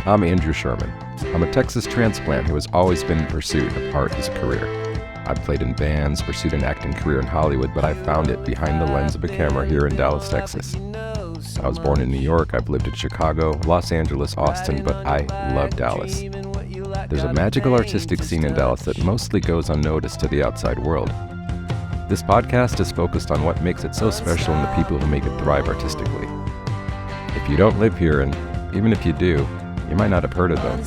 I'm Andrew Sherman. I'm a Texas transplant who has always been in pursuit of art as a career. I've played in bands, pursued an acting career in Hollywood, but I found it behind the lens of a camera here in Dallas, Texas. I was born in New York, I've lived in Chicago, Los Angeles, Austin, but I love Dallas. There's a magical artistic scene in Dallas that mostly goes unnoticed to the outside world. This podcast is focused on what makes it so special and the people who make it thrive artistically. If you don't live here, and even if you do, you might not have heard of them.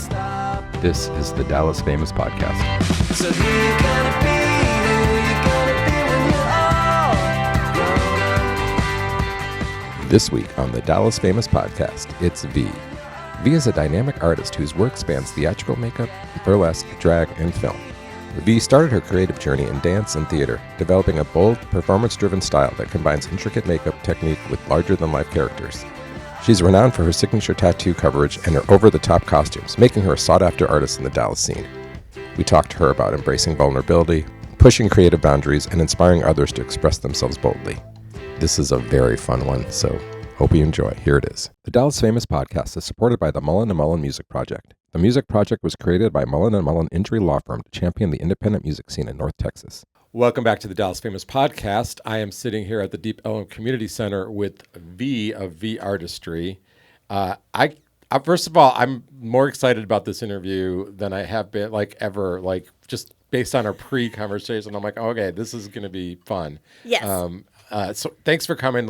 This is the Dallas Famous Podcast. So who you gonna be? Who you gonna be when you're all grown up? This week on the Dallas Famous Podcast, it's Vee. Vee is a dynamic artist whose work spans theatrical makeup, burlesque, drag, and film. Vee started her creative journey in dance and theater, developing a bold, performance-driven style that combines intricate makeup technique with larger-than-life characters. She's renowned for her signature tattoo coverage and her over-the-top costumes, making her a sought-after artist in the Dallas scene. We talked to her about embracing vulnerability, pushing creative boundaries, and inspiring others to express themselves boldly. This is a very fun one, so hope you enjoy. Here it is. The Dallas Famous Podcast is supported by the Mullen & Mullen Music Project. The music project was created by Mullen & Mullen Injury Law Firm to champion the independent music scene in North Texas. Welcome back to the Dallas Famous Podcast. I am sitting here at the Deep Ellum Community Center with Vee of Vee Artistry. First of all, I'm more excited about this interview than I have been ever, just based on our pre-conversation. I'm like, okay, this is going to be fun. Yes. So thanks for coming.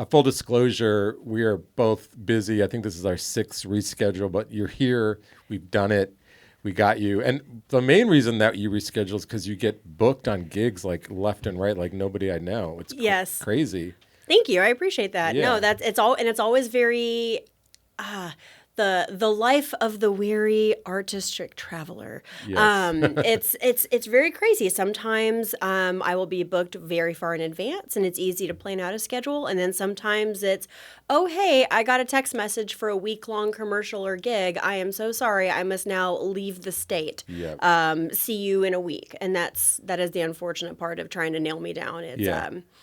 Full disclosure, we are both busy. I think this is our 6th reschedule, but you're here. We've done it. We got you. And the main reason that you reschedule is because you get booked on gigs left and right, like nobody I know. It's yes. Crazy. Thank you. I appreciate that. Yeah. No, it's always very the life of the weary artistic traveler. Yes. It's very crazy. Sometimes I will be booked very far in advance and it's easy to plan out a schedule. And then sometimes it's, oh, hey, I got a text message for a week-long commercial or gig. I am so sorry. I must now leave the state. Yep. See you in a week. And that is the unfortunate part of trying to nail me down. It's,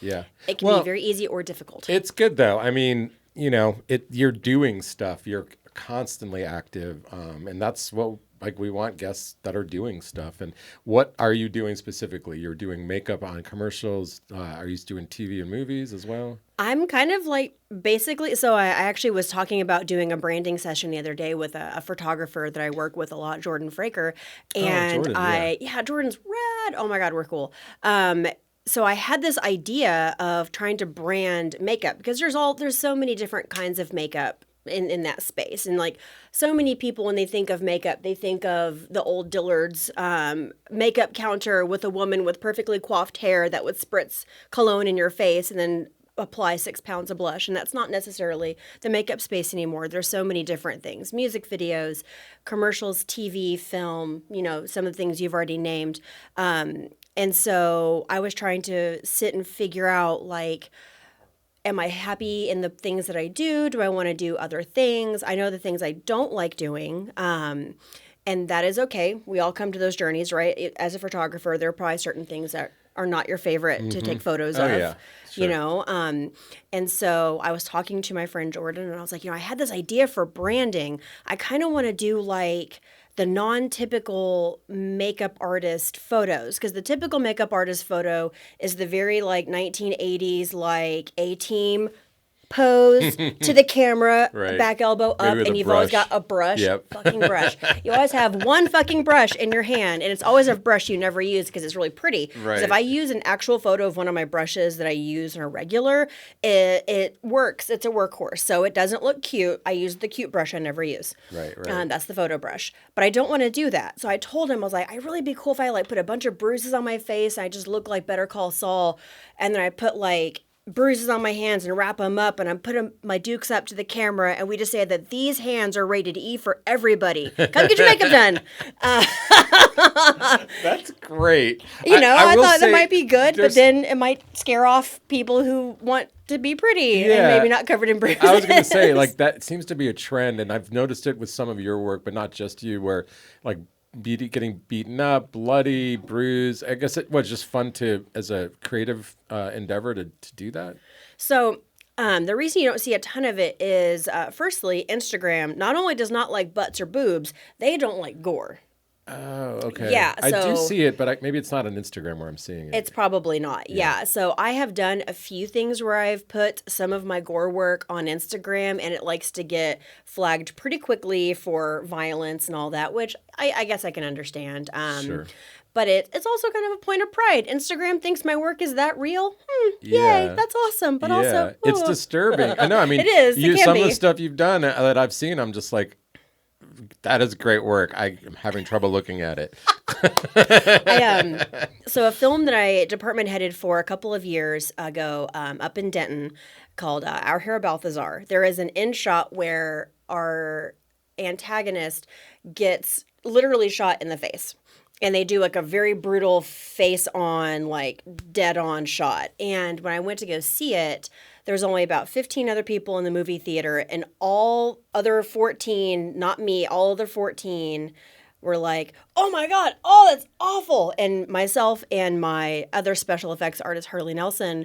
It can be very easy or difficult. It's good, though. I mean, you're doing stuff. You're constantly active, and that's what we want guests that are doing stuff. And what are you doing specifically? You're doing makeup on commercials. Are you doing TV and movies as well? I'm kind of basically, so I actually was talking about doing a branding session the other day with a photographer that I work with a lot, Jordan Fraker. And Jordan's rad. Oh my God, we're cool. So I had this idea of trying to brand makeup because there's so many different kinds of makeup in that space. And so many people, when they think of makeup, they think of the old Dillard's makeup counter with a woman with perfectly coiffed hair that would spritz cologne in your face and then apply 6 pounds of blush. And that's not necessarily the makeup space anymore. There's so many different things: music videos, commercials, TV, film, some of the things you've already named. And so I was trying to sit and figure out, am I happy in the things that I do? Do I want to do other things? I know the things I don't like doing, and that is okay. We all come to those journeys, right? As a photographer, there are probably certain things that are not your favorite to take photos of, yeah. Sure. And so I was talking to my friend Jordan, and I was like, I had this idea for branding. I kind of want to do the non-typical makeup artist photos, because the typical makeup artist photo is the very 1980s A-team pose to the camera, right. Back elbow up, and you've always got a brush, fucking brush. You always have one fucking brush in your hand, and it's always a brush you never use because it's really pretty. Because if I use an actual photo of one of my brushes that I use on a regular, it works. It's a workhorse, so it doesn't look cute. I use the cute brush I never use. Right. That's the photo brush. But I don't want to do that. So I told him, I was like, I'd really be cool if I put a bunch of bruises on my face and I just look like Better Call Saul, and then I put bruises on my hands and wrap them up, and I'm putting my dukes up to the camera, and we just say that these hands are rated E for everybody. Come get your makeup done. That's great. I thought that might be good, but then it might scare off people who want to be pretty and maybe not covered in bruises. I was going to say, that seems to be a trend, and I've noticed it with some of your work, but not just you, where getting beaten up, bloody, bruised. I guess it was just fun as a creative endeavor to do that. So The reason you don't see a ton of it is, firstly, Instagram not only does not like butts or boobs, they don't like gore. Oh, okay. Yeah, I do so see it, but maybe it's not on Instagram where I'm seeing it. it's probably not. Yeah. So I have done a few things where I've put some of my gore work on Instagram, and it likes to get flagged pretty quickly for violence and all that, which I guess I can understand. Sure. But it's also kind of a point of pride. Instagram thinks my work is that real. Yeah. Yay, that's awesome. But Yeah. also, It's disturbing. I know. I mean, it is. It can some be. of the stuff you've done that I've seen, I'm just like, that is great work. I'm having trouble looking at it. So a film that I department headed for a couple of years ago up in Denton called Our Hero Balthazar. There is an end shot where our antagonist gets literally shot in the face. And they do like a very brutal face on, like dead on shot. And when I went to go see it, there was only about 15 other people in the movie theater, and all other 14, not me, all other 14 were like, oh my God, oh, that's awful. And myself and my other special effects artist, Harley Nelson,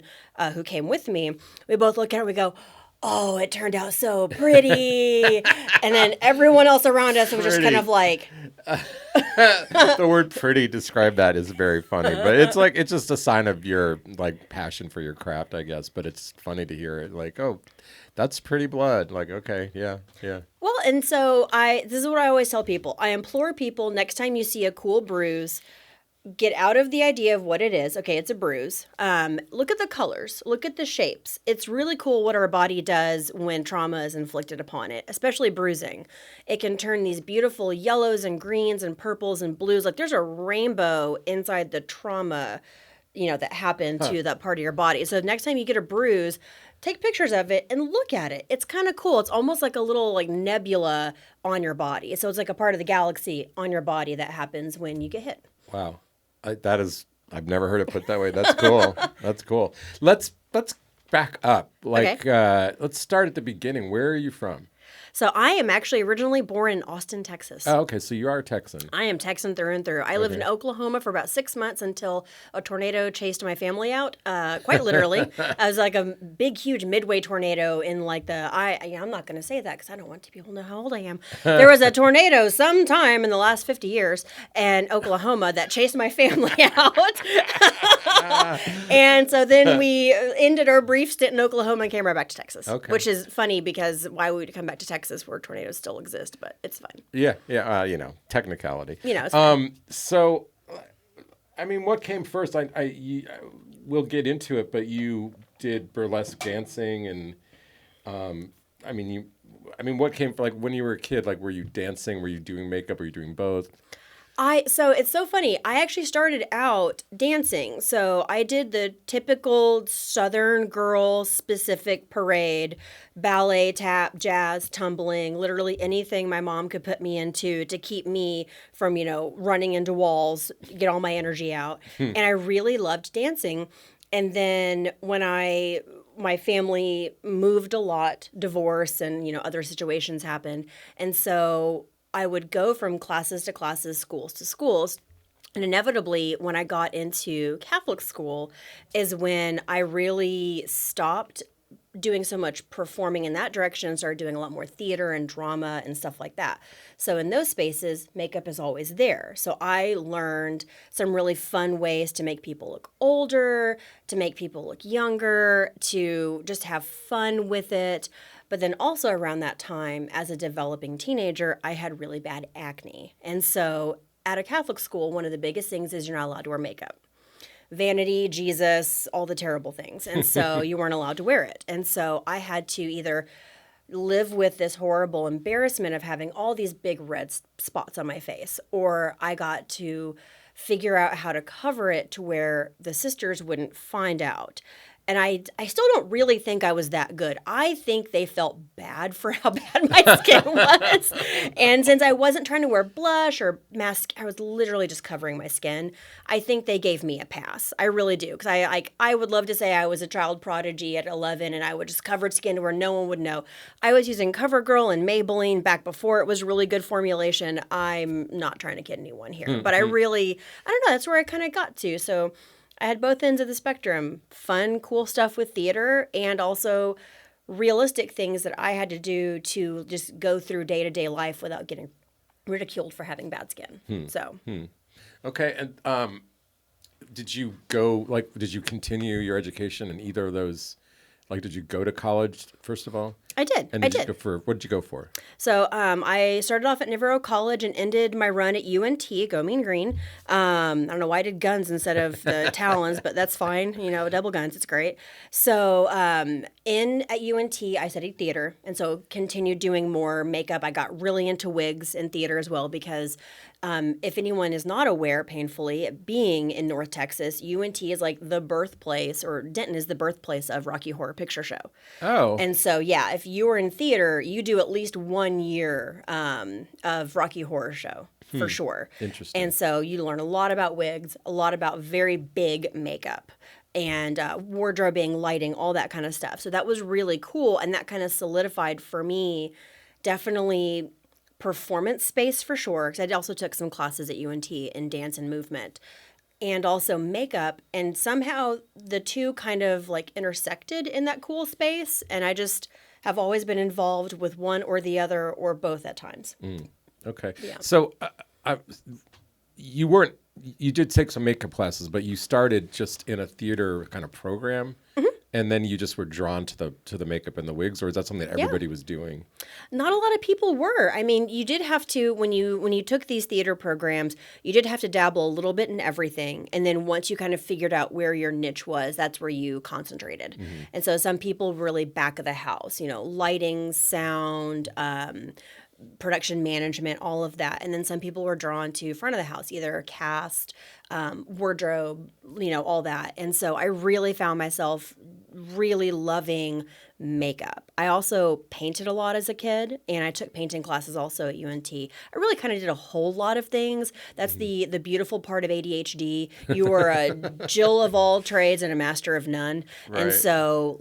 who came with me, we both look at it and we go, oh, it turned out so pretty. And then everyone else around us was just kind of like... The word pretty describe that is very funny, but it's just a sign of your like passion for your craft, I guess. But it's funny to hear it like, oh, that's pretty blood. Like, okay, yeah. Well, and so this is what I always tell people. I implore people, next time you see a cool bruise, get out of the idea of what it is. Okay, it's a bruise. Look at the colors. Look at the shapes. It's really cool what our body does when trauma is inflicted upon it, especially bruising. It can turn these beautiful yellows and greens and purples and blues. Like there's a rainbow inside the trauma, that happened to that part of your body. So next time you get a bruise, take pictures of it and look at it. It's kind of cool. It's almost like a little like nebula on your body. So it's like a part of the galaxy on your body that happens when you get hit. Wow. I've never heard it put that way. That's cool. That's cool. Let's back up. Let's start at the beginning. Where are you from? So I am actually originally born in Austin, Texas. Oh, okay. So you are Texan. I am Texan through and through. I lived in Oklahoma for about 6 months until a tornado chased my family out, quite literally. It was like a big, huge midway tornado in like I'm not going to say that because I don't want people to know how old I am. There was a tornado sometime in the last 50 years in Oklahoma that chased my family out. And so then we ended our brief stint in Oklahoma and came right back to Texas, which is funny because why would we come back to Texas where tornadoes still exist, but it's fine. Yeah. Technicality. It's fine. So, I mean, what came first? We'll get into it, but you did burlesque dancing, and what came like when you were a kid? Like, were you dancing? Were you doing makeup? Were you doing both? So it's so funny. I actually started out dancing. So I did the typical Southern girl specific parade, ballet, tap, jazz, tumbling, literally anything my mom could put me into to keep me from, running into walls, get all my energy out. And I really loved dancing. And then when my family moved a lot, divorce and, other situations happened. And so I would go from classes to classes, schools to schools. And inevitably, when I got into Catholic school is when I really stopped doing so much performing in that direction and started doing a lot more theater and drama and stuff like that. So in those spaces, makeup is always there. So I learned some really fun ways to make people look older, to make people look younger, to just have fun with it. But then also around that time, as a developing teenager, I had really bad acne. And so at a Catholic school, one of the biggest things is you're not allowed to wear makeup. Vanity, Jesus, all the terrible things. And so you weren't allowed to wear it. And so I had to either live with this horrible embarrassment of having all these big red spots on my face, or I got to figure out how to cover it to where the sisters wouldn't find out. And I still don't really think I was that good. I think they felt bad for how bad my skin was. And since I wasn't trying to wear blush or mask, I was literally just covering my skin. I think they gave me a pass. I really do. Because I would love to say I was a child prodigy at 11 and I would just cover skin to where no one would know. I was using CoverGirl and Maybelline back before it was really good formulation. I'm not trying to kid anyone here. But I don't know, that's where I kind of got to. So I had both ends of the spectrum. Fun, cool stuff with theater, and also realistic things that I had to do to just go through day-to-day life without getting ridiculed for having bad skin. So. Okay, and did you continue your education in either of those? Like, did you go to college, first of all? I did. And what did you go for? So I started off at Navarro College and ended my run at UNT, Go Mean Green. I don't know why I did guns instead of the Talons, but that's fine. Double guns, it's great. So at UNT, I studied theater, and so continued doing more makeup. I got really into wigs in theater as well because if anyone is not aware, painfully, being in North Texas, UNT is like the birthplace, or Denton is the birthplace of Rocky Horror Picture Show. Oh. And so, yeah, if you are in theater, you do at least 1 year of Rocky Horror Show, for sure. Interesting. And so you learn a lot about wigs, a lot about very big makeup, and wardrobing, lighting, all that kind of stuff. So that was really cool, and that kind of solidified for me definitely performance space for sure, because I also took some classes at UNT in dance and movement, and also makeup, and somehow the two kind of like intersected in that cool space, and I just have always been involved with one or the other or both at times. Okay. Yeah. So you did take some makeup classes, but you started just in a theater kind of program. And then you just were drawn to the makeup and the wigs, or is that something that everybody was doing? Not a lot of people were. I mean, you did have to, when you took these theater programs, you did have to dabble a little bit in everything. And then once you kind of figured out where your niche was, that's where you concentrated. And so some people really back of the house, lighting, sound, production management, all of that. And then some people were drawn to front of the house, either cast, wardrobe, all that. And so I really found myself really loving makeup. I also painted a lot as a kid, and I took painting classes also at UNT. I really kind of did a whole lot of things. That's the beautiful part of ADHD. You are a Jill of all trades and a master of none. Right. And so,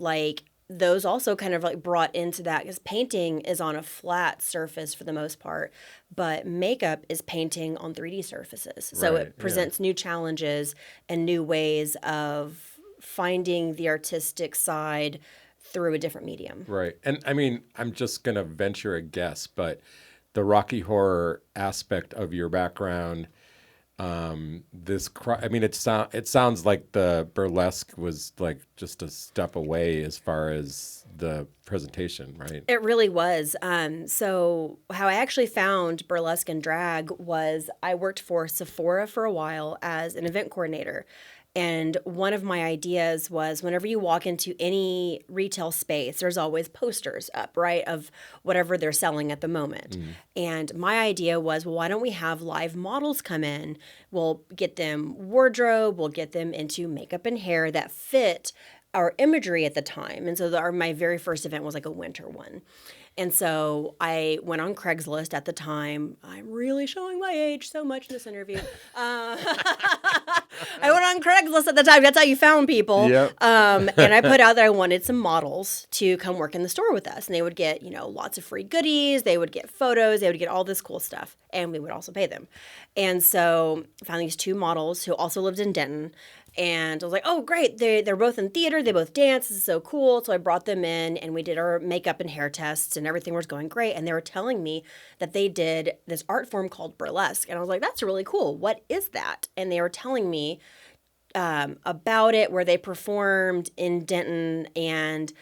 those also kind of brought into that, because painting is on a flat surface for the most part, but makeup is painting on 3D surfaces. So it presents new challenges and new ways of finding the artistic side through a different medium. Right. And I mean, I'm just going to venture a guess, but the Rocky Horror aspect of your background, it sounds like the burlesque was like just a step away as far as the presentation, right? It really was. So how I actually found burlesque and drag was I worked for Sephora for a while as an event coordinator. And one of my ideas was whenever you walk into any retail space, there's always posters up, right, of whatever they're selling at the moment. And my idea was, well, why don't we have live models come in? We'll get them wardrobe, we'll get them into makeup and hair that fit our imagery at the time. And so my very first event was like a winter one. And so I went on Craigslist at the time. I'm really showing my age so much in this interview. I went on Craigslist at the time. That's how you found people. Yep. And I put out that I wanted some models to come work in the store with us. And they would get, lots of free goodies. They would get photos. They would get all this cool stuff. And we would also pay them. And so I found these two models who also lived in Denton. And I was like, oh, great. They're both in theater. They both dance. This is so cool. So I brought them in and we did our makeup and hair tests and everything was going great. And they were telling me that they did this art form called burlesque. And I was like, that's really cool. What is that? And they were telling me about it, where they performed in Denton. And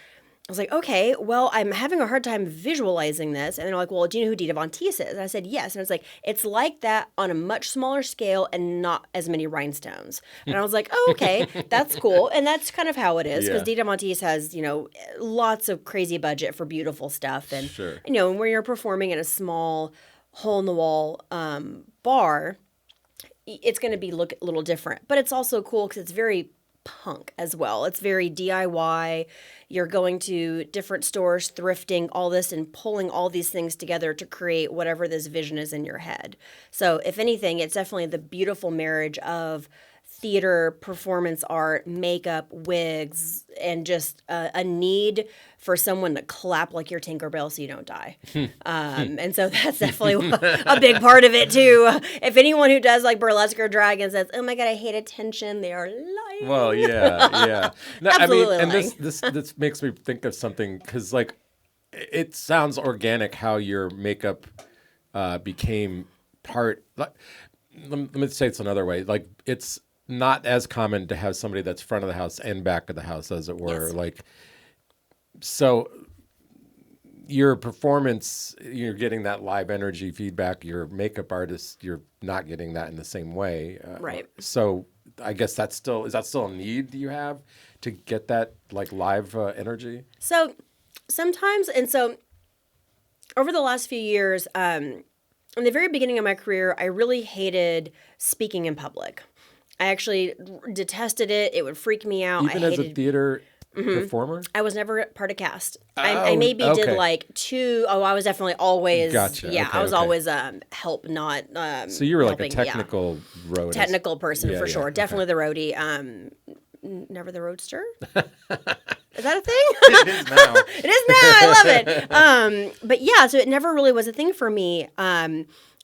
I was like, okay, well, I'm having a hard time visualizing this. And they're like, well, do you know who Dita Von Teese is? And I said, yes. And it's like, it's like that on a much smaller scale and not as many rhinestones. And I was like, oh, okay, that's cool. And that's kind of how it is, because Dita Von Teese has, lots of crazy budget for beautiful stuff. And, sure. And when you're performing in a small hole-in-the-wall bar, it's going to look a little different. But it's also cool because it's very punk as well. It's very DIY. You're going to different stores, thrifting, all this, and pulling all these things together to create whatever this vision is in your head. So if anything, it's definitely the beautiful marriage of theater, performance art, makeup, wigs, and just a need for someone to clap like you're Tinkerbell so you don't die. And so that's definitely a big part of it too. If anyone who does like burlesque or drag and says, "Oh my God, I hate attention," they are lying. Well, yeah. No, Absolutely and lying. this makes me think of something, because like it sounds organic how your makeup became part. Let me say it's another way. Like, it's not as common to have somebody that's front of the house and back of the house, as it were. Yes. Like, so your performance, you're getting that live energy feedback. Your makeup artist, you're not getting that in the same way. Right. So I guess is that still a need you have to get that like live energy? So sometimes, and so over the last few years, in the very beginning of my career, I really hated speaking in public. I actually detested it. It would freak me out. Even as a theater performer? I was never part of cast. I maybe did like two. Oh, I was definitely always. Gotcha. Yeah, Okay, I was okay. always help, not. So you were like helping, a technical roadie. technical person for sure. Okay. Definitely the roadie. Never the roadster. Is that a thing? It is now. It is now. I love it. But yeah, so it never really was a thing for me.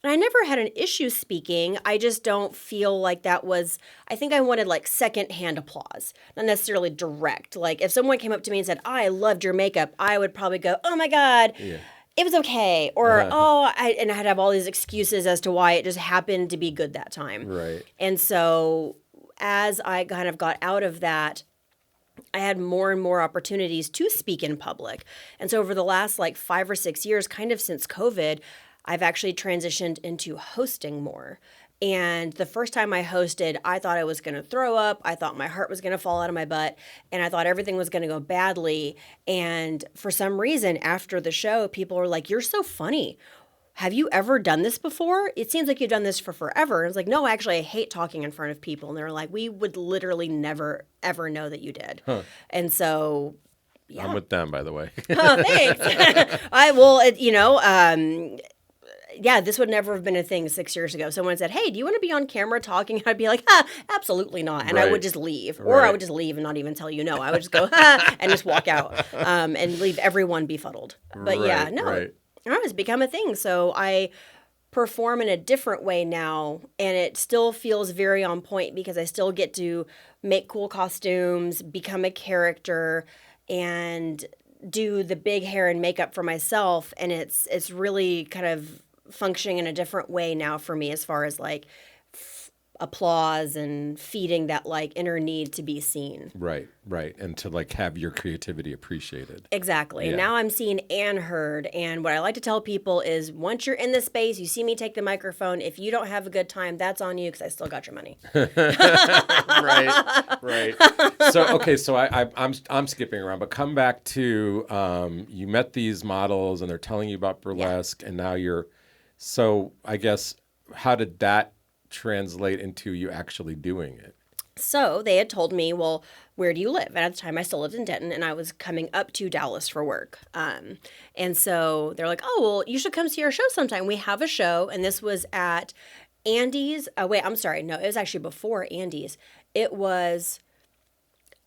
And I never had an issue speaking. I just don't feel like that was, I think I wanted like secondhand applause, not necessarily direct. Like if someone came up to me and said, "I loved your makeup," I would probably go, "Oh my God, it was okay." Or, and I'd have all these excuses as to why it just happened to be good that time. Right. And so as I kind of got out of that, I had more and more opportunities to speak in public. And so over the last like 5 or 6 years, kind of since COVID, I've actually transitioned into hosting more. And the first time I hosted, I thought I was going to throw up. I thought my heart was going to fall out of my butt. And I thought everything was going to go badly. And for some reason, after the show, people were like, "You're so funny. Have you ever done this before? It seems like you've done this for forever." And it's like, "No, actually, I hate talking in front of people." And they were like, "We would literally never, ever know that you did." Huh. And so, yeah. I'm with them, by the way. Oh, thanks. Yeah, this would never have been a thing 6 years ago. Someone said, "Hey, do you want to be on camera talking?" I'd be like, absolutely not. And I would just leave. Or I would just leave and not even tell you no. I would just go, and just walk out and leave everyone befuddled. But it has become a thing. So I perform in a different way now, and it still feels very on point because I still get to make cool costumes, become a character, and do the big hair and makeup for myself. And it's really kind of functioning in a different way now for me as far as like applause and feeding that like inner need to be seen. Right. And to like have your creativity appreciated. Exactly. And now I'm seen and heard. And what I like to tell people is once you're in the space, you see me take the microphone. If you don't have a good time, that's on you because I still got your money. Right. So I'm skipping around, but come back to you met these models and they're telling you about burlesque, and now so I guess how did that translate into you actually doing it? So they had told me, "Well, where do you live?" And at the time I still lived in Denton, and I was coming up to Dallas for work. And so they're like, "Oh, well, you should come see our show sometime. We have a show." And this was at Andy's. Oh, wait, I'm sorry. No, it was actually before Andy's. It was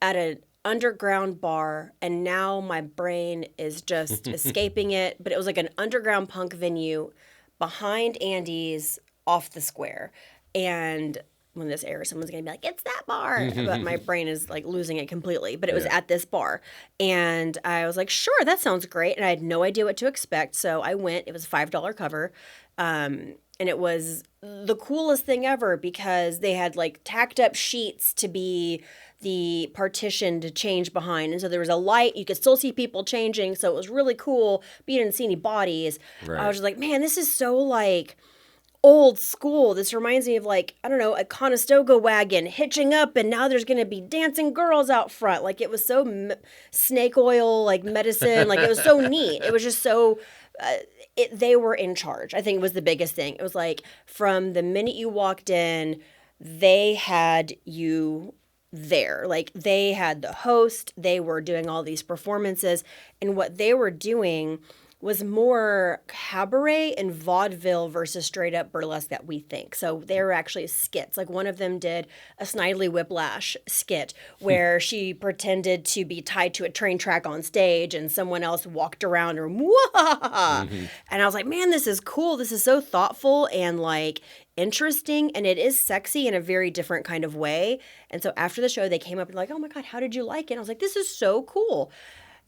at an underground bar, and now my brain is just escaping it. But it was like an underground punk venue behind Andy's off the square. And when this airs, someone's going to be like, "It's that bar." But my brain is like losing it completely. But it was at this bar. And I was like, "Sure, that sounds great." And I had no idea what to expect. So I went. It was a $5 cover. And it was the coolest thing ever because they had like tacked up sheets to be the partition to change behind. And so there was a light. You could still see people changing. So it was really cool. But you didn't see any bodies. Right. I was just like, man, this is so like old school. This reminds me of like, I don't know, a Conestoga wagon hitching up, and now there's going to be dancing girls out front. Like it was so snake oil, like medicine. Like it was so neat. It was just so, they were in charge. I think it was the biggest thing. It was like from the minute you walked in, they had you there. Like they had the host, they were doing all these performances, and what they were doing was more cabaret and vaudeville versus straight up burlesque that we think. So they were actually skits. Like one of them did a Snidely Whiplash skit where she pretended to be tied to a train track on stage and someone else walked around her. Mm-hmm. And I was like, man, this is cool. This is so thoughtful and like interesting, and it is sexy in a very different kind of way. And so after the show, they came up and like, oh my God, how did you like it? And I was like, this is so cool.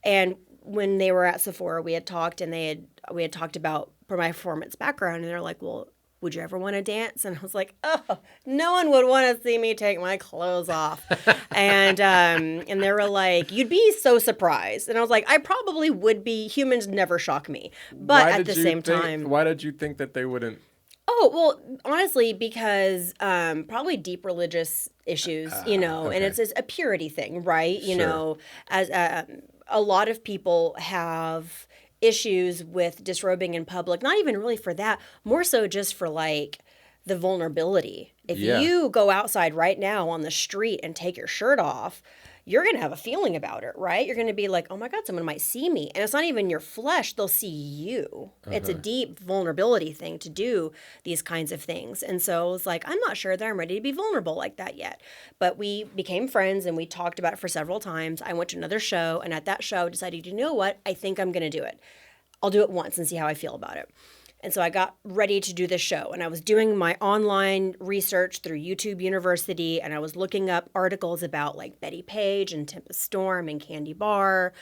And when they were at Sephora, we had talked and we had talked about my performance background, and they're like, well, would you ever want to dance? And I was like, oh, no one would want to see me take my clothes off. And they were like, you'd be so surprised. And I was like, I probably would be. Humans never shock me. But at the same time. Why did you think that they wouldn't? Oh, well, honestly, because probably deep religious issues, you know, and it's a purity thing, right? You know, as a lot of people have issues with disrobing in public, not even really for that, more so just for like the vulnerability. If you go outside right now on the street and take your shirt off, you're going to have a feeling about it, right? You're going to be like, oh my God, someone might see me. And it's not even your flesh, they'll see you. It's a deep vulnerability thing to do these kinds of things. And so it's like, I'm not sure that I'm ready to be vulnerable like that yet. But we became friends and we talked about it for several times. I went to another show, and at that show I decided, you know what? I think I'm going to do it. I'll do it once and see how I feel about it. And so I got ready to do this show, and I was doing my online research through YouTube University, and I was looking up articles about like Betty Page and Tempest Storm and Candy Barr.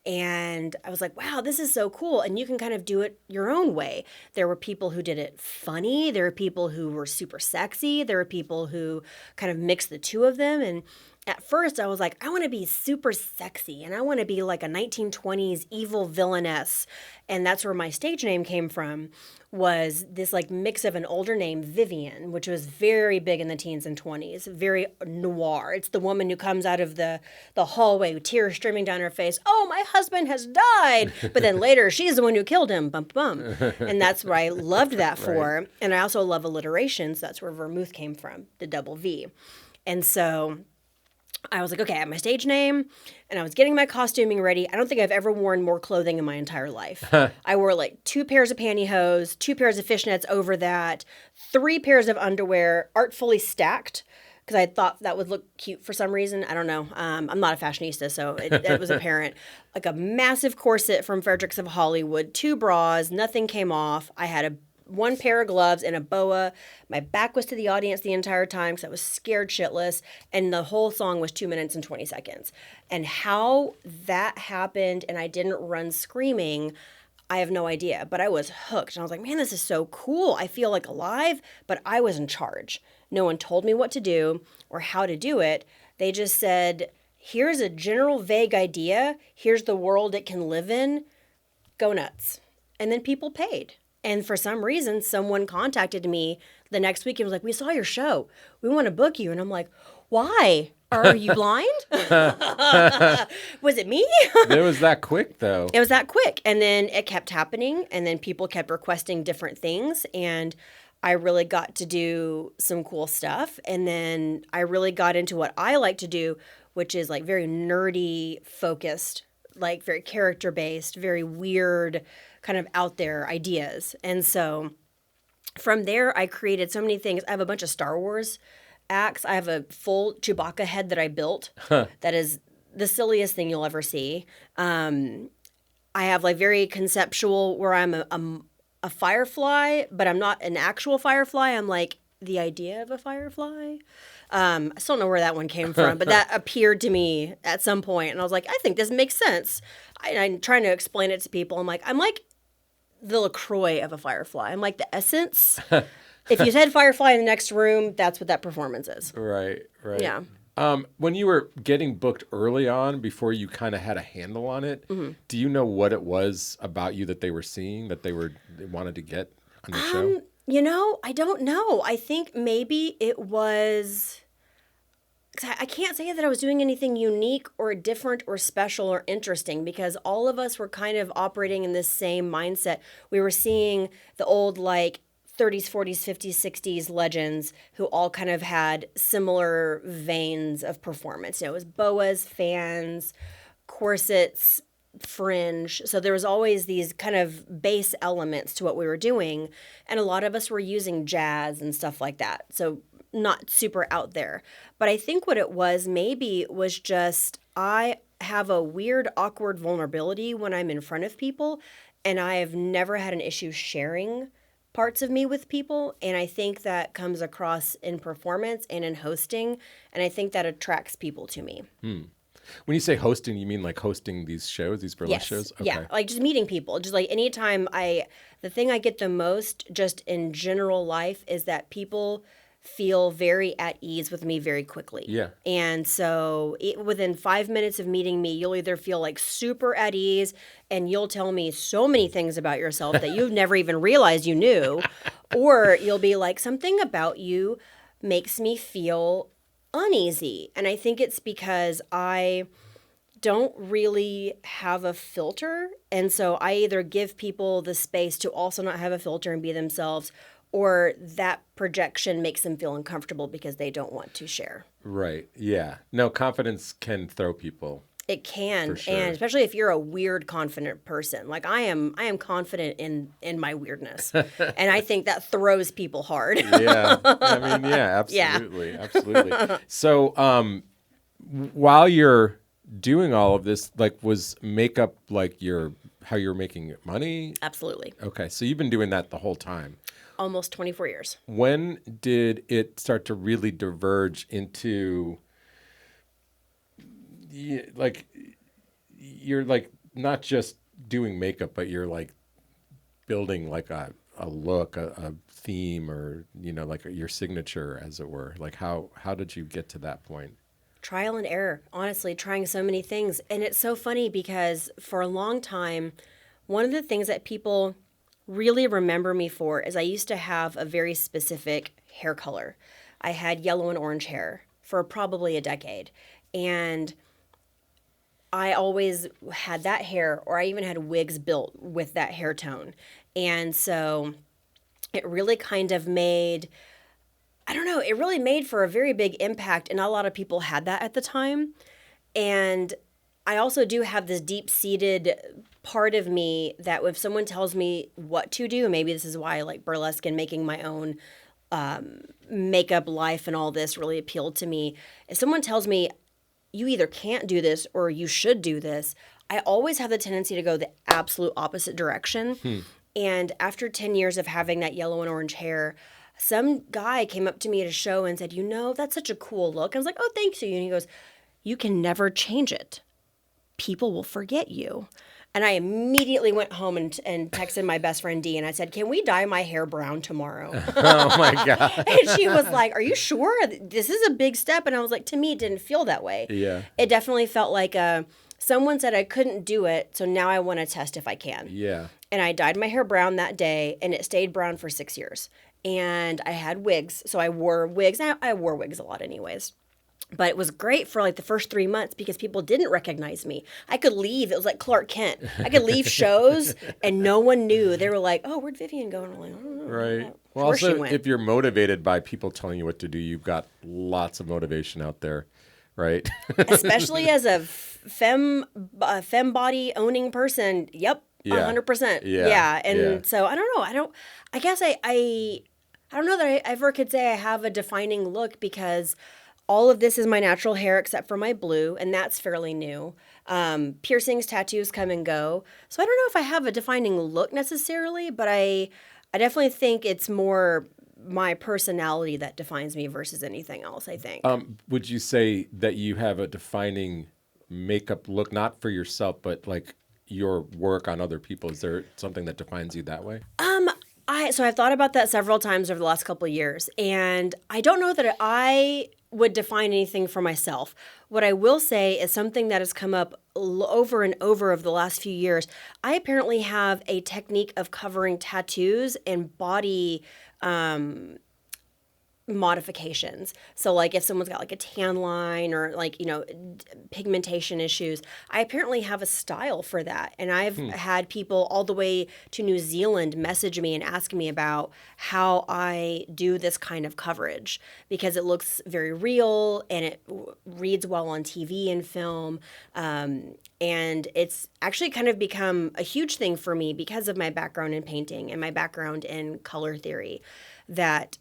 And I was like, wow, this is so cool. And you can kind of do it your own way. There were people who did it funny. There were people who were super sexy. There were people who kind of mixed the two of them. And at first I was like, I want to be super sexy and I want to be like a 1920s evil villainess. And that's where my stage name came from, was this like mix of an older name, Vivian, which was very big in the teens and 20s, very noir. It's the woman who comes out of the hallway with tears streaming down her face. Oh, my husband has died. But then later she's the one who killed him. Bum, bum. And that's where I loved that for. Right. And I also love alliteration. So that's where vermouth came from, the double V. And so I was like, okay, I have my stage name, and I was getting my costuming ready. I don't think I've ever worn more clothing in my entire life. I wore like 2 pairs of pantyhose, 2 pairs of fishnets over that, 3 pairs of underwear, artfully stacked, because I thought that would look cute for some reason. I don't know. I'm not a fashionista, so it was apparent. Like a massive corset from Fredericks of Hollywood, 2 bras, nothing came off. I had 1 pair of gloves and a boa. My back was to the audience the entire time because I was scared shitless. And the whole song was 2 minutes and 20 seconds. And how that happened and I didn't run screaming, I have no idea. But I was hooked. And I was like, man, this is so cool. I feel like alive, but I was in charge. No one told me what to do or how to do it. They just said, here's a general vague idea. Here's the world it can live in. Go nuts. And then people paid. And for some reason, someone contacted me the next week and was like, we saw your show. We want to book you. And I'm like, why? Are you blind? Was it me? It was that quick, though. It was that quick. And then it kept happening. And then people kept requesting different things. And I really got to do some cool stuff. And then I really got into what I like to do, which is like very nerdy focused, like very character based, very weird, kind of out there ideas. And so from there, I created so many things. I have a bunch of Star Wars acts. I have a full Chewbacca head that I built. That is the silliest thing you'll ever see. I have like very conceptual where I'm a firefly, but I'm not an actual firefly. I'm like the idea of a firefly. I still don't know where that one came from, but that appeared to me at some point, and I was like, I think this makes sense. I'm trying to explain it to people. I'm like the LaCroix of a firefly. I'm like the essence. If you said firefly in the next room, that's what that performance is. Right. Yeah. When you were getting booked early on, before you kind of had a handle on it, do you know what it was about you that they were seeing that they wanted to get on the show? You know, I don't know. I think maybe it was, I can't say that I was doing anything unique or different or special or interesting, because all of us were kind of operating in this same mindset. We were seeing the old like 30s, 40s, 50s, 60s legends who all kind of had similar veins of performance. You know, it was boas, fans, corsets, fringe. So there was always these kind of base elements to what we were doing. And a lot of us were using jazz and stuff like that. So not super out there. But I think what it was maybe was just I have a weird, awkward vulnerability when I'm in front of people. And I have never had an issue sharing parts of me with people. And I think that comes across in performance and in hosting. And I think that attracts people to me. When you say hosting, you mean like hosting these shows, these burlesque shows? Okay. Yeah, like just meeting people. Just like anytime the thing I get the most just in general life is that people feel very at ease with me very quickly. Yeah. And so within 5 minutes of meeting me, you'll either feel like super at ease and you'll tell me so many things about yourself that you've never even realized you knew, or you'll be like, something about you makes me feel uneasy. And I think it's because I don't really have a filter. And so I either give people the space to also not have a filter and be themselves, or that projection makes them feel uncomfortable because they don't want to share. Right. Yeah. No, confidence can throw people. It can, sure. And especially if you're a weird, confident person. Like I am confident in my weirdness, and I think that throws people hard. Yeah, I mean, yeah, absolutely, absolutely. So, while you're doing all of this, like, was makeup like how you're making money? Absolutely. Okay, so you've been doing that the whole time. Almost 24 years. When did it start to really diverge into? Like, you're like not just doing makeup, but you're like building like a look, a theme, or like your signature, as it were. Like how did you get to that point? Trial and error, honestly, trying so many things. And it's so funny because for a long time, one of the things that people really remember me for is I used to have a very specific hair color. I had yellow and orange hair for probably a decade. And I always had that hair, or I even had wigs built with that hair tone. And so it really kind of made, I don't know, it really made for a very big impact. And not a lot of people had that at the time. And I also do have this deep-seated part of me that if someone tells me what to do, maybe this is why I like burlesque and making my own makeup life and all this really appealed to me. If someone tells me, you either can't do this or you should do this, I always have the tendency to go the absolute opposite direction. And after 10 years of having that yellow and orange hair, some guy came up to me at a show and said, that's such a cool look. I was like, oh, thanks you. And he goes, you can never change it. People will forget you. And I immediately went home and texted my best friend Dee, and I said, can we dye my hair brown tomorrow? Oh, my God. And she was like, are you sure? This is a big step. And I was like, to me, it didn't feel that way. Yeah. It definitely felt like someone said I couldn't do it, so now I want to test if I can. Yeah. And I dyed my hair brown that day, and it stayed brown for 6 years. And I had wigs, so I wore wigs. I wore wigs a lot anyways. But it was great for like the first 3 months because people didn't recognize me. I could leave. It was like Clark Kent. I could leave shows and no one knew. They were like, oh, where'd Vivian go? And I'm like, I don't know. Right. Well, also, if you're motivated by people telling you what to do, you've got lots of motivation out there, right? Especially as a femme body owning person. Yep. Yeah. 100%. Yeah. And so I don't know. I guess I don't know that I ever could say I have a defining look because all of this is my natural hair except for my blue, and that's fairly new. Piercings, tattoos come and go. So I don't know if I have a defining look necessarily, but I definitely think it's more my personality that defines me versus anything else, I think. Would you say that you have a defining makeup look, not for yourself, but like your work on other people? Is there something that defines you that way? So I've thought about that several times over the last couple of years, and I don't know that I would define anything for myself. What I will say is something that has come up over and over the last few years. I apparently have a technique of covering tattoos and body modifications. So like if someone's got like a tan line or like, pigmentation issues, I apparently have a style for that. And I've had people all the way to New Zealand message me and ask me about how I do this kind of coverage because it looks very real and it reads well on TV and film. And it's actually kind of become a huge thing for me because of my background in painting and my background in color theory that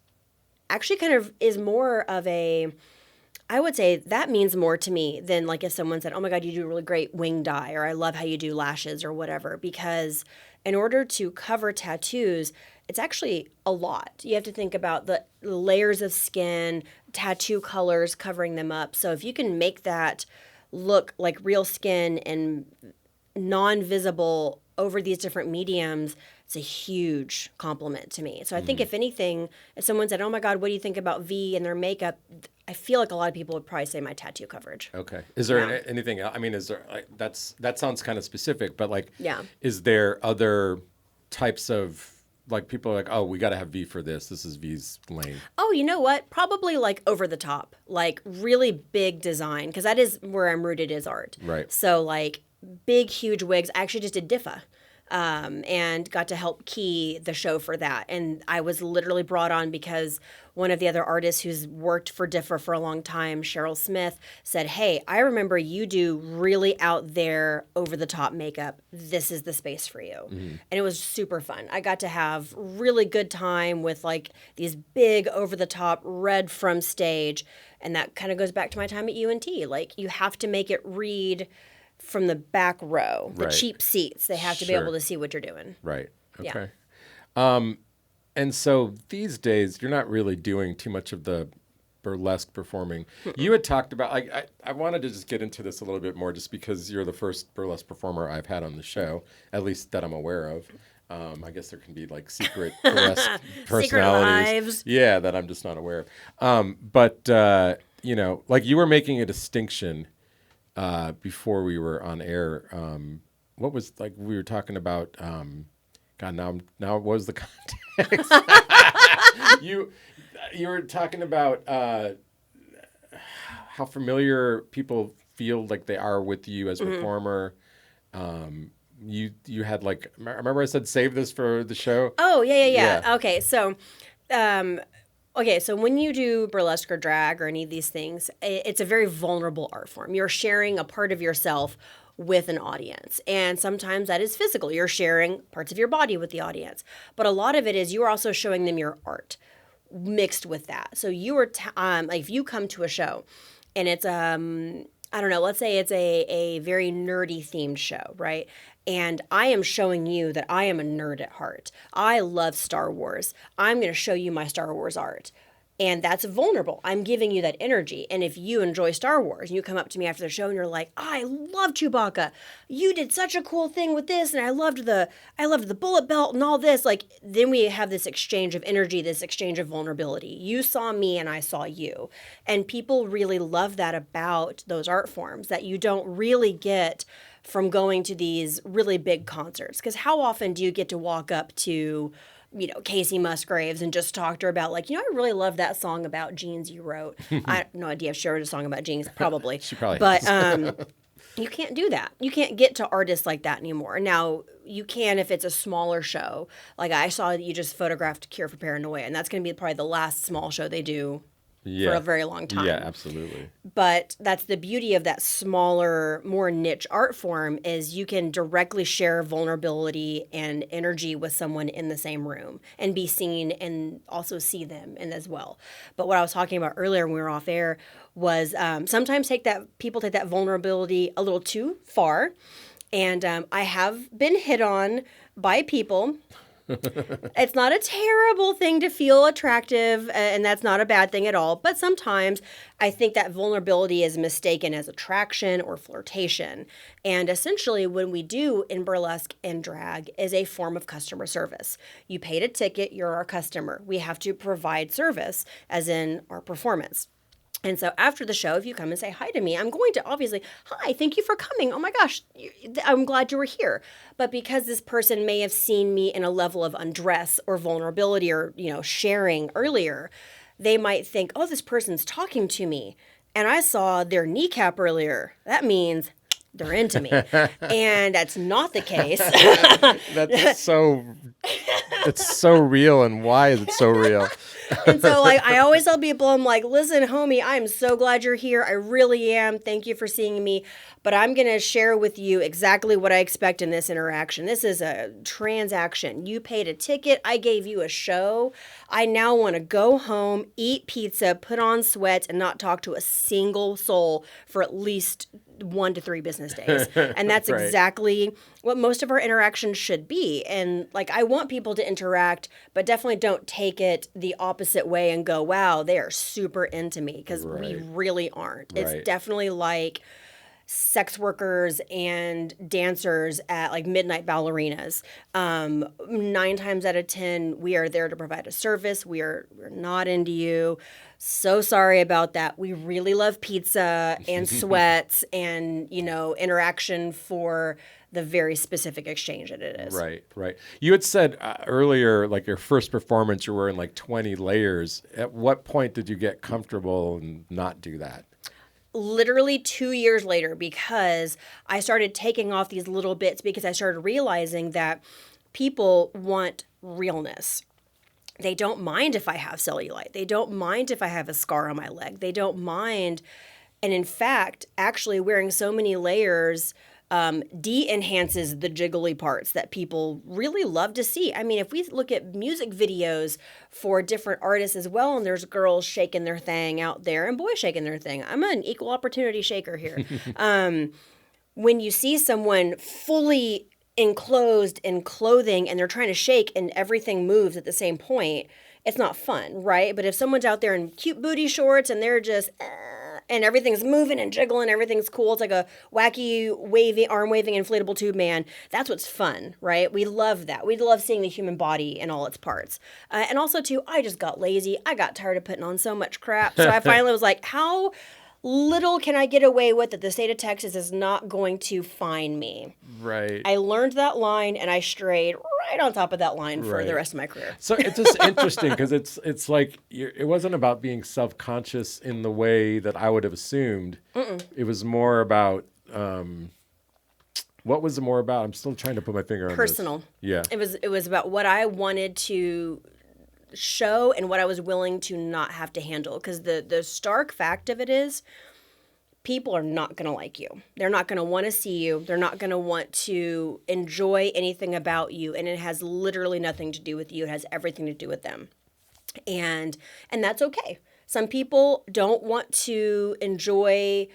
actually kind of is more of I would say that means more to me than like if someone said, oh my God, you do a really great wing dye, or I love how you do lashes or whatever, because in order to cover tattoos, it's actually a lot. You have to think about the layers of skin, tattoo colors, covering them up. So if you can make that look like real skin and non-visible over these different mediums, it's a huge compliment to me. So I think if anything, if someone said, oh my God, what do you think about Vee and their makeup? I feel like a lot of people would probably say my tattoo coverage. Okay. Is there anything else? I mean, is there, that sounds kind of specific, but like, yeah. Is there other types of, like people are like, oh, we got to have Vee for this. This is Vee's lane. Oh, you know what? Probably like over the top, like really big design, because that is where I'm rooted is art. Right. So like big, huge wigs. I actually just did DIFA. And got to help key the show for that. And I was literally brought on because one of the other artists who's worked for DIFA for a long time, Cheryl Smith, said, hey, I remember you do really out there over-the-top makeup. This is the space for you. Mm-hmm. And it was super fun. I got to have really good time with like these big over-the-top read from stage. And that kind of goes back to my time at UNT. Like you have to make it read from the back row, the cheap seats. They have to be able to see what you're doing. Right. Okay. Yeah. And so these days, you're not really doing too much of the burlesque performing. You had talked about, I wanted to just get into this a little bit more just because you're the first burlesque performer I've had on the show, at least that I'm aware of. I guess there can be like secret burlesque personalities. Secret lives. Yeah, that I'm just not aware of. But like you were making a distinction before we were on air. What was like we were talking about? God, now what was the context? You were talking about how familiar people feel like they are with you as a performer. You had like, remember I said save this for the show? Oh yeah. Okay, so. So when you do burlesque or drag or any of these things, it's a very vulnerable art form. You're sharing a part of yourself with an audience. And sometimes that is physical. You're sharing parts of your body with the audience. But a lot of it is you are also showing them your art mixed with that. So you are, like if you come to a show and it's, I don't know, let's say it's a very nerdy themed show, right? And I am showing you that I am a nerd at heart. I love Star Wars. I'm going to show you my Star Wars art. And that's vulnerable. I'm giving you that energy. And if you enjoy Star Wars and you come up to me after the show and you're like, I love Chewbacca. You did such a cool thing with this. And I loved the bullet belt and all this. Like, then we have this exchange of energy, this exchange of vulnerability. You saw me and I saw you. And people really love that about those art forms that you don't really get from going to these really big concerts. Because how often do you get to walk up to, Casey Musgraves and just talk to her about like, I really love that song about jeans you wrote. I have no idea if she wrote a song about jeans, probably. She probably But you can't do that. You can't get to artists like that anymore. Now, you can if it's a smaller show. Like I saw that you just photographed Cure for Paranoia, and that's going to be probably the last small show they do for a very long time. Yeah, absolutely. But that's the beauty of that smaller, more niche art form is you can directly share vulnerability and energy with someone in the same room and be seen and also see them and as well. But what I was talking about earlier when we were off air was sometimes people take that vulnerability a little too far. And I have been hit on by people. It's not a terrible thing to feel attractive, and that's not a bad thing at all. But sometimes I think that vulnerability is mistaken as attraction or flirtation. And essentially, when we do in burlesque and drag is a form of customer service. You paid a ticket, you're our customer. We have to provide service, as in our performance. And so after the show, if you come and say hi to me, I'm going to obviously, hi, thank you for coming. Oh my gosh, I'm glad you were here. But because this person may have seen me in a level of undress or vulnerability or, sharing earlier, they might think, oh, this person's talking to me. And I saw their kneecap earlier. That means they're into me. And that's not the case. That's so, it's so real. And why is it so real? And so like I always tell people, I'm like, listen, homie, I'm so glad you're here. I really am. Thank you for seeing me. But I'm going to share with you exactly what I expect in this interaction. This is a transaction. You paid a ticket. I gave you a show. I now want to go home, eat pizza, put on sweats, and not talk to a single soul for at least 1 to 3 business days. And that's Right. exactly what most of our interactions should be. And like, I want people to interact, but definitely don't take it the opposite way and go, wow, they are super into me, because we Right. really aren't. Right. It's definitely like sex workers and dancers at like midnight ballerinas. 9 times out of 10, we are there to provide a service. We're not into you. So sorry about that. We really love pizza and sweats and, you know, interaction for the very specific exchange that it is. Right, right. You had said earlier, like your first performance, you were in like 20 layers. At what point did you get comfortable and not do that? Literally 2 years later, because I started taking off these little bits, because I started realizing that people want realness. They don't mind if I have cellulite. They don't mind if I have a scar on my leg. They don't mind. And in fact, actually wearing so many layers de-enhances the jiggly parts that people really love to see. I mean, if we look at music videos for different artists as well, and there's girls shaking their thing out there and boys shaking their thing. I'm an equal opportunity shaker here. When you see someone fully enclosed in clothing and they're trying to shake and everything moves at the same point, it's not fun, right? But if someone's out there in cute booty shorts and they're just and everything's moving and jiggling, everything's cool, it's like a wacky wavy arm waving inflatable tube man, that's what's fun, right? We love that. We love seeing the human body in all its parts. And also too, I just got lazy. I got tired of putting on so much crap, so I finally was like, how little can I get away with that the state of Texas is not going to fine me? Right. I learned that line and I strayed right on top of that line for Right. the rest of my career. So it's just interesting because it's like it wasn't about being self-conscious in the way that I would have assumed. It was more about what was it more about? I'm still trying to put my finger on Personal. this. Yeah. It was about what I wanted to show and what I was willing to not have to handle. Because the stark fact of it is, people are not going to like you. They're not going to want to see you. They're not going to want to enjoy anything about you. And it has literally nothing to do with you. It has everything to do with them. And that's okay. Some people don't want to enjoy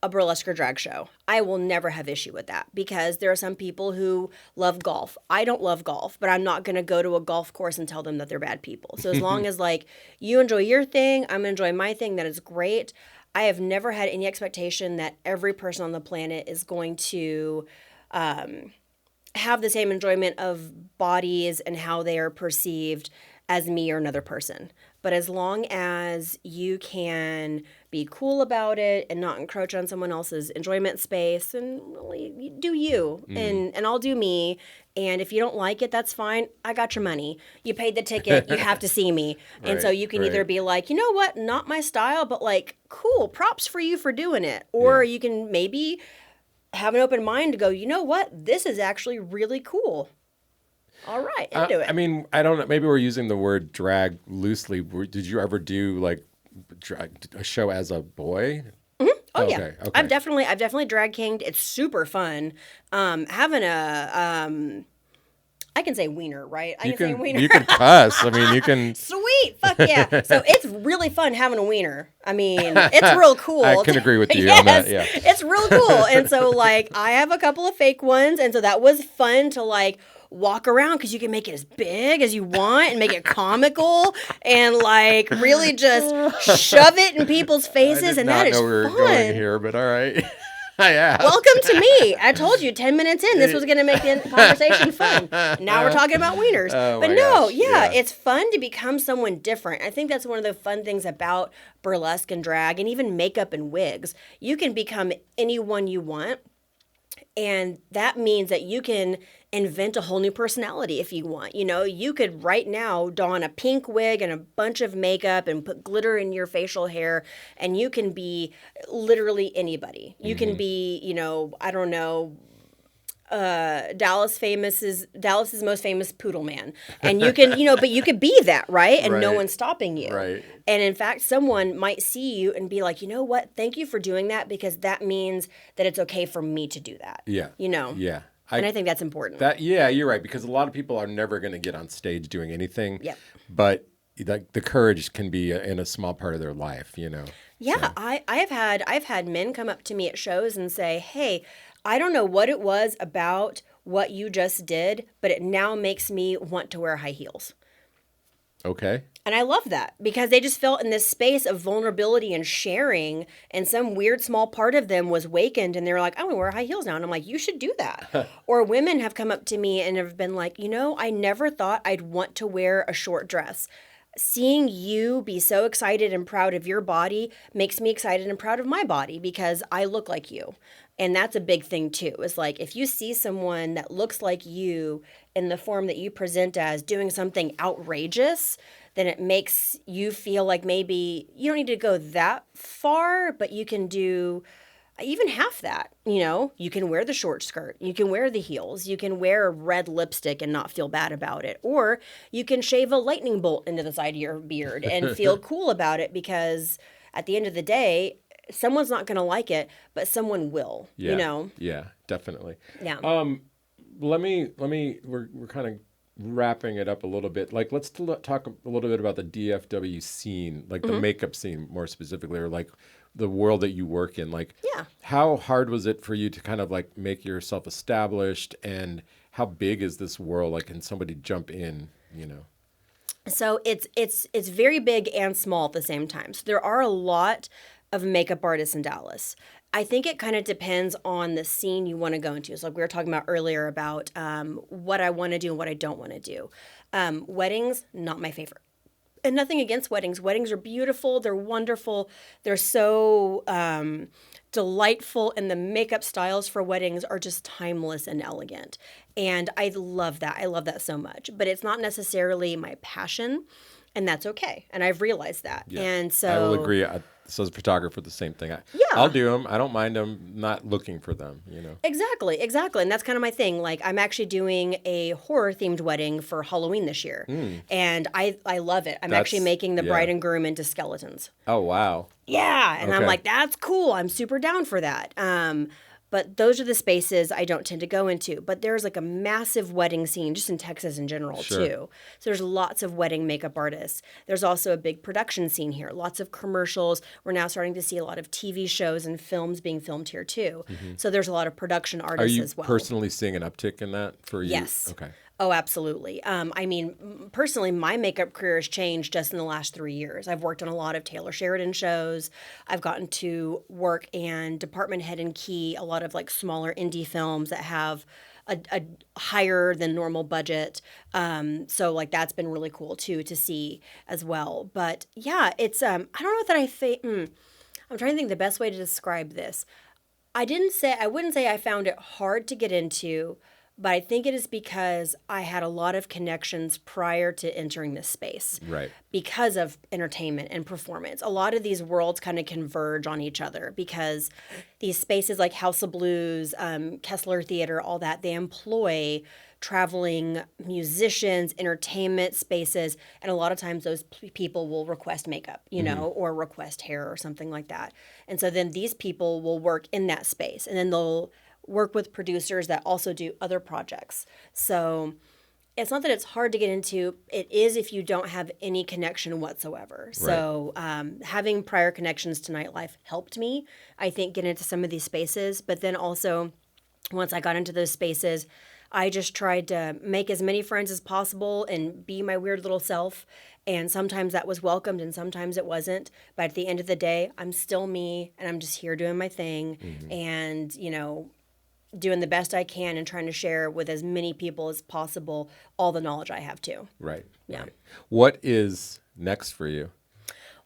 a burlesque or drag show. I will never have issue with that, because there are some people who love golf. I don't love golf, but I'm not going to go to a golf course and tell them that they're bad people. So as long as like you enjoy your thing, I'm going to enjoy my thing, that is great. I have never had any expectation that every person on the planet is going to have the same enjoyment of bodies and how they are perceived as me or another person. But as long as you can be cool about it and not encroach on someone else's enjoyment space, and really do you, and I'll do me. And if you don't like it, that's fine. I got your money. You paid the ticket. You have to see me. And so you can either be like, you know what, not my style, but like, cool, props for you for doing it. Or you can maybe have an open mind to go, you know what, this is actually really cool. All right, into it. I mean, I don't know. Maybe we're using the word drag loosely. Did you ever do like a show as a boy? Oh yeah, Okay. I've definitely drag kinged. It's super fun. Having a I can say wiener, right? I can say wiener. You can cuss. I mean, you can. Sweet, fuck yeah. So it's really fun having a wiener. I mean, it's real cool. I can agree with you on that. Yeah, it's real cool. And so like I have a couple of fake ones, and so that was fun to like walk around, because you can make it as big as you want and make it comical and like really just shove it in people's faces, and that is fun. I did not know we were going here, but all right. Yeah. Welcome to me. I told you 10 minutes in, this was going to make the conversation fun. Now we're talking about wieners. Oh but no, yeah, it's fun to become someone different. I think that's one of the fun things about burlesque and drag and even makeup and wigs. You can become anyone you want. And that means that you can invent a whole new personality if you want. You know, you could right now don a pink wig and a bunch of makeup and put glitter in your facial hair, and you can be literally anybody. You can be, you know, I don't know, Dallas's most famous poodle man. And you can, you know, but you could be that, right? And no one's stopping you. Right. And in fact, someone might see you and be like, you know what? Thank you for doing that, because that means that it's okay for me to do that. Yeah. You know? Yeah. And I think that's important. Yeah, you're right, because a lot of people are never going to get on stage doing anything. Yep. But the courage can be in a small part of their life, you know. Yeah, so. I've had men come up to me at shows and say, "Hey, I don't know what it was about what you just did, but it now makes me want to wear high heels." Okay. And I love that, because they just felt in this space of vulnerability and sharing, and some weird small part of them was wakened, and they were like, "I want to wear high heels now." And I'm like, "You should do that." Or women have come up to me and have been like, "You know, I never thought I'd want to wear a short dress. Seeing you be so excited and proud of your body makes me excited and proud of my body, because I look like you." And that's a big thing too, is like, if you see someone that looks like you in the form that you present as doing something outrageous, then it makes you feel like maybe you don't need to go that far, but you can do even half that. You know, you can wear the short skirt, you can wear the heels, you can wear a red lipstick and not feel bad about it. Or you can shave a lightning bolt into the side of your beard and feel cool about it, because at the end of the day, someone's not going to like it, but someone will, yeah. You know? Yeah, definitely. Yeah. We're kind of wrapping it up a little bit. Like, let's talk a little bit about the DFW scene, like the makeup scene more specifically, or like the world that you work in. Like, yeah. How hard was it for you to kind of like make yourself established, and how big is this world? Like, can somebody jump in, you know? So it's very big and small at the same time. So there are a lot of makeup artists in Dallas. I think it kind of depends on the scene you want to go into. So like we were talking about earlier about what I want to do and what I don't want to do. Weddings, not my favorite. And nothing against weddings. Weddings are beautiful. They're wonderful. They're so delightful. And the makeup styles for weddings are just timeless and elegant. And I love that. I love that so much. But it's not necessarily my passion. And that's okay. And I've realized that. Yeah. And so I will agree. So as a photographer, the same thing. I'll do them. I don't mind them, not looking for them, you know. Exactly. And that's kind of my thing. Like, I'm actually doing a horror-themed wedding for Halloween this year. And I love it. I'm actually making the bride and groom into skeletons. Oh, wow. Yeah. And I'm like, that's cool. I'm super down for that. But those are the spaces I don't tend to go into. But there's like a massive wedding scene just in Texas in general, too. So there's lots of wedding makeup artists. There's also a big production scene here. Lots of commercials. We're now starting to see a lot of TV shows and films being filmed here, too. So there's a lot of production artists as well. Are you personally seeing an uptick in that for you? Yes. Okay. Oh, absolutely. I mean, personally, my makeup career has changed just in the last 3 years. I've worked on a lot of Taylor Sheridan shows. I've gotten to work and department head and key a lot of like smaller indie films that have a higher than normal budget. So like that's been really cool too to see as well. But yeah, it's I don't know that I'm trying to think the best way to describe this. I wouldn't say I found it hard to get into. But I think it is because I had a lot of connections prior to entering this space. Right. Because of entertainment and performance. A lot of these worlds kind of converge on each other because these spaces like House of Blues, Kessler Theater, all that, they employ traveling musicians, entertainment spaces, and a lot of times those people will request makeup, you know, or request hair or something like that. And so then these people will work in that space, and then they'll work with producers that also do other projects. So it's not that it's hard to get into. It is if you don't have any connection whatsoever. Right. So having prior connections to nightlife helped me, I think, get into some of these spaces. But then also, once I got into those spaces, I just tried to make as many friends as possible and be my weird little self. And sometimes that was welcomed and sometimes it wasn't. But at the end of the day, I'm still me and I'm just here doing my thing. And, you know, doing the best I can and trying to share with as many people as possible all the knowledge I have too. Right. Yeah. Right. What is next for you?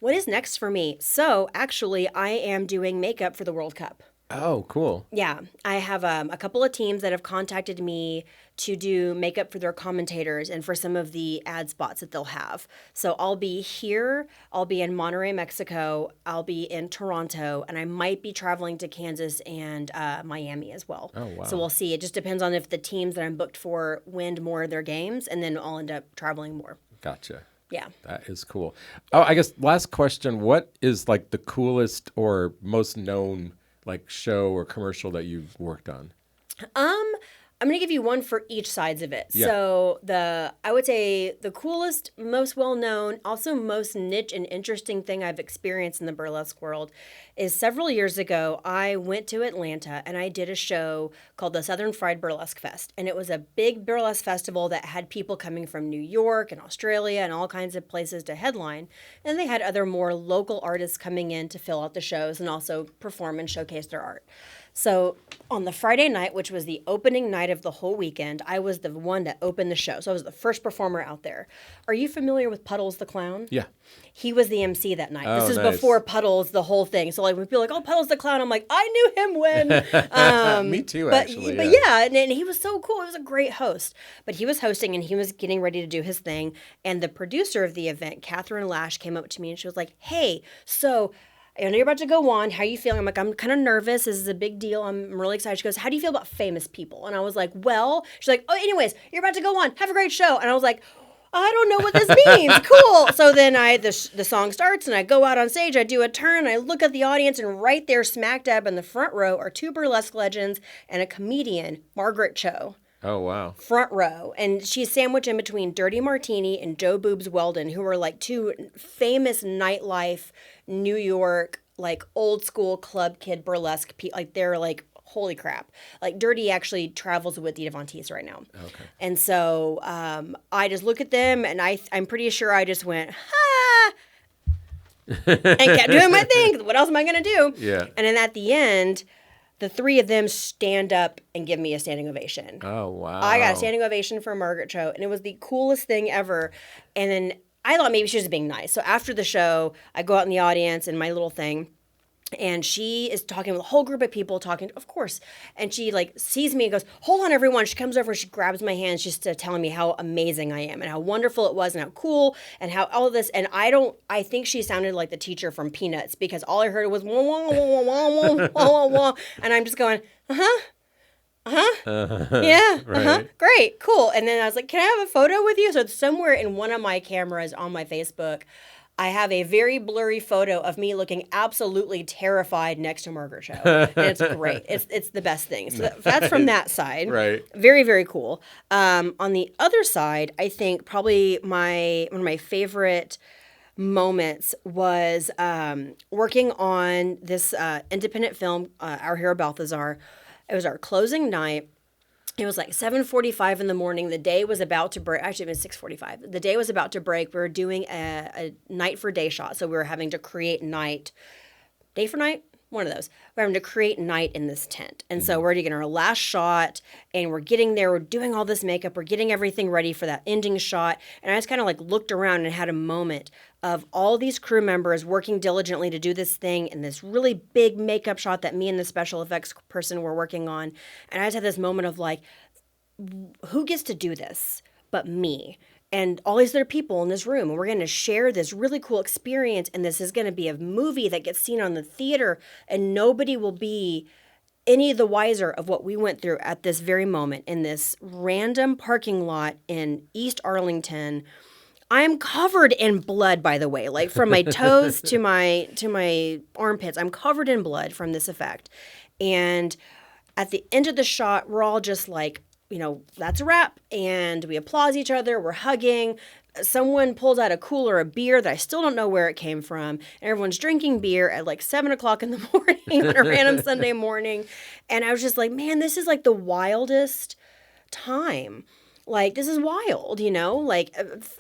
What is next for me? So actually, I am doing makeup for the World Cup. Oh, cool. Yeah. I have a couple of teams that have contacted me to do makeup for their commentators and for some of the ad spots that they'll have. So I'll be here, I'll be in Monterrey, Mexico, I'll be in Toronto, and I might be traveling to Kansas and Miami as well. Oh, wow. So we'll see. It just depends on if the teams that I'm booked for win more of their games, and then I'll end up traveling more. Gotcha. Yeah. That is cool. Oh, I guess last question. What is like the coolest or most known like show or commercial that you've worked on? I'm going to give you one for each sides of it. Yeah. So I would say the coolest, most well-known, also most niche and interesting thing I've experienced in the burlesque world is several years ago, I went to Atlanta and I did a show called the Southern Fried Burlesque Fest. And it was a big burlesque festival that had people coming from New York and Australia and all kinds of places to headline. And they had other more local artists coming in to fill out the shows and also perform and showcase their art. So on the Friday night, which was the opening night of the whole weekend, I was the one that opened the show. So I was the first performer out there. Are you familiar with Puddles the Clown? Yeah. He was the MC that night. Oh, this is nice. before Puddles, the whole thing. So like when people are like, oh, Puddles the Clown, I'm like, I knew him when. Me too, but, actually. But yeah, and he was so cool. He was a great host. But he was hosting and he was getting ready to do his thing. And the producer of the event, Catherine Lash, came up to me and she was like, hey, so I know you're about to go on. How are you feeling? I'm like, I'm kind of nervous. This is a big deal. I'm really excited. She goes, how do you feel about famous people? And I was like, well, she's like, oh, anyways, you're about to go on. Have a great show. And I was like, I don't know what this means. Cool. So then the song starts and I go out on stage. I do a turn. I look at the audience and right there, smack dab in the front row are two burlesque legends and a comedian, Margaret Cho. Oh, wow. Front row. And she's sandwiched in between Dirty Martini and Joe Boobs Weldon, who are like two famous nightlife, New York, like old school club kid burlesque people. Like they're like, holy crap. Like Dirty actually travels with Dita Von Teese right now. Okay. And so I just look at them and I'm pretty sure I just went, ha! and kept doing my thing. What else am I going to do? Yeah. And then at the end, the three of them stand up and give me a standing ovation. Oh, wow. I got a standing ovation for Margaret Cho, and it was the coolest thing ever. And then I thought maybe she was being nice. So after the show, I go out in the audience in my little thing, and she is talking with a whole group of people, talking, of course. And she like sees me and goes, hold on, everyone. She comes over and she grabs my hand. She's just telling me how amazing I am and how wonderful it was and how cool and how all of this. And I think she sounded like the teacher from Peanuts because all I heard was wah, wah, wah, wah, wah, wah, wah, wah. And I'm just going, yeah, Right. great, cool. And then I was like, can I have a photo with you? So it's somewhere in one of my cameras on my Facebook, I have a very blurry photo of me looking absolutely terrified next to Margaret Cho. And it's great. It's the best thing. So that's from that side. Right. Very, very cool. On the other side, I think probably one of my favorite moments was working on this independent film, Our Hero Balthazar. It was our closing night. It was like 7:45 in the morning. The day was about to break. Actually, it was 6:45. The day was about to break. We were doing a night for day shot. So we were having to create night. Day for night? One of those. We're having to create night in this tent. And so we're getting our last shot and we're getting there. We're doing all this makeup. We're getting everything ready for that ending shot. And I just kind of like looked around and had a moment of all these crew members working diligently to do this thing and this really big makeup shot that me and the special effects person were working on. And I just had this moment of like, who gets to do this but me? And all these other people in this room, and we're going to share this really cool experience, and this is going to be a movie that gets seen on the theater, and nobody will be any the wiser of what we went through at this very moment in this random parking lot in East Arlington. I'm covered in blood, by the way, like from my toes to my armpits. I'm covered in blood from this effect. And at the end of the shot, we're all just like, you know, that's a wrap. And we applaud each other. We're hugging. Someone pulls out a cooler of beer that I still don't know where it came from. And everyone's drinking beer at like 7 o'clock in the morning on a random Sunday morning. And I was just like, man, this is like the wildest time. Like, this is wild, you know? Like,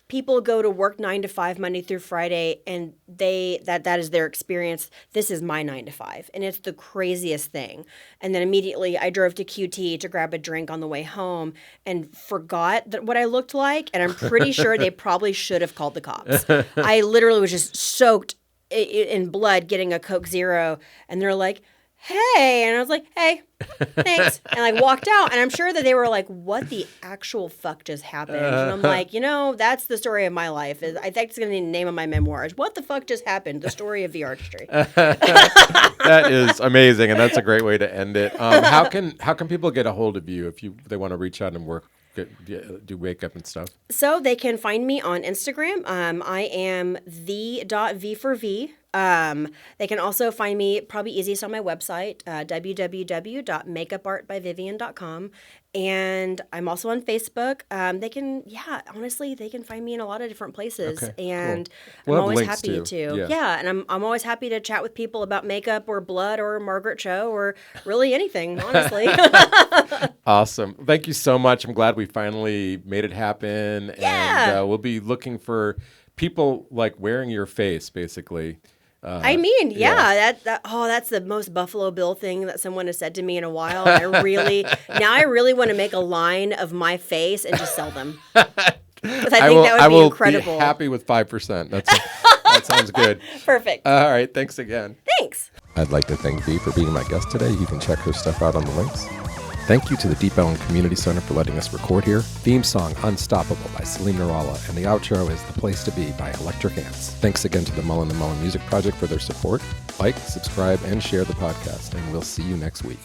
people go to work 9 to 5, Monday through Friday, and that is their experience. This is my 9 to 5, and it's the craziest thing. And then immediately I drove to QT to grab a drink on the way home and forgot what I looked like, and I'm pretty sure they probably should have called the cops. I literally was just soaked in blood getting a Coke Zero, and they're like, hey. And I was like, hey, thanks. And like walked out. And I'm sure that they were like, what the actual fuck just happened? And I'm like, that's the story of my life. I think it's going to be the name of my memoirs. What the fuck just happened? The story of Vee Artistry. That is amazing. And that's a great way to end it. How can people get a hold of you if they want to reach out and work? Do makeup and stuff? So they can find me on Instagram. I am the.v for V. They can also find me probably easiest on my website, www.makeupartbyvivian.com. And I'm also on Facebook. They can find me in a lot of different places. Okay, and cool. I'm always happy to. Yeah, and I'm always happy to chat with people about makeup or blood or Margaret Cho or really anything, honestly. Awesome. Thank you so much. I'm glad we finally made it happen. Yeah. And we'll be looking for people like wearing your face, basically. That's the most Buffalo Bill thing that someone has said to me in a while. I really want to make a line of my face and just sell them. Because I think that would be incredible. I will be happy with 5%. That sounds good. Perfect. All right. Thanks again. Thanks. I'd like to thank Vee for being my guest today. You can check her stuff out on the links. Thank you to the Deep Ellum Community Center for letting us record here. Theme song Unstoppable by Celine Narala, and the outro is The Place to Be by Electric Ants. Thanks again to the Mullen & Mullen Music Project for their support. Like, subscribe, and share the podcast, and we'll see you next week.